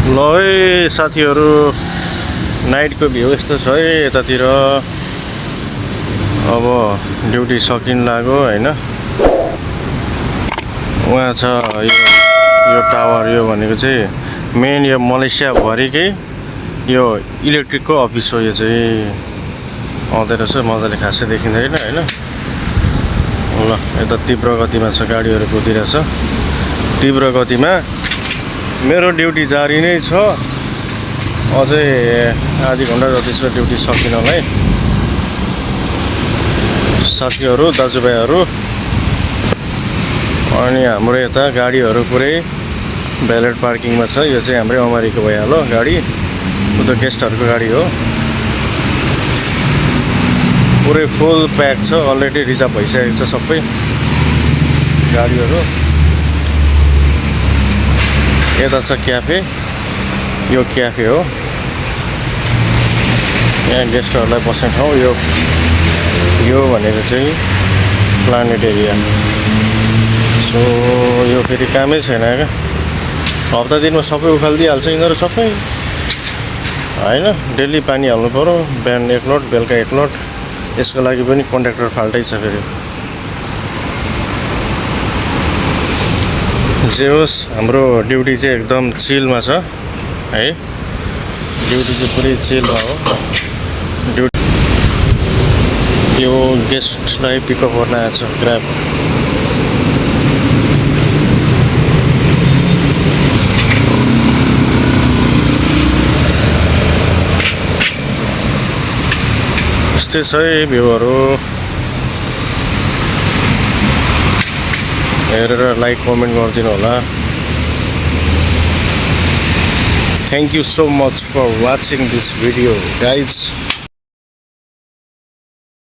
ल है साथीहरू नाइटको भ्यू यस्तो छ है यतातिर अब ड्युटी सकिन लाग्यो हैन उहाँ छ यो टावर यो भनेको चाहिँ मेन यो मलेसिया भरिकै यो इलेक्ट्रिकको अफिस हो यो चाहिँ आउँदै रहेछ मजाले खासै देखिँदैन हैन ल यता तीव्र गतिमा छ गाडीहरू कुदिरहेछ तीव्र गतिमा मेरो ड्युटी जारी नै छ अझै आधी घण्टा जति छ ड्युटी सकिनलाई साथीहरू दाजुभाइहरू अनि हाम्रो यता गाडीहरू पुरै भ्यालेट पार्किङमा छ यो चाहिँ हाम्रै अमारीको भइहाल्यो गाडी उता गेस्टहरूको गाडी हो पुरै फुल प्याक छ अलरेडी रिजर्भ भइसकेको छ सबै गाडीहरू यता छ क्याफे यो क्याफे हो यहाँ गेस्टहरूलाई बस्ने ठाउँ यो भनेको चाहिँ प्लानेट एरिया सो यो फेरि कामै छैन क्या हप्ता दिनमा सबै उखालिदिइहाल्छ यिनीहरू सबै होइन डेली पानी हाल्नु पर्यो बिहान 1 लोड बेलुका 1 लोड यसको लागि पनि कन्ट्र्याक्टर फाल्टै छ फेरि जे होस् हाम्रो ड्युटी चाहिँ एकदम चिलमा छ है ड्युटी चाहिँ पुरै चिलमा हो ड्युटी यो गेस्टलाई पिकअप गर्न आएको छ ग्राब यस्तै छ है भ्यूहरू हेरेर लाइक कमेन्ट गरिदिनु होला thank you so much for watching this video guys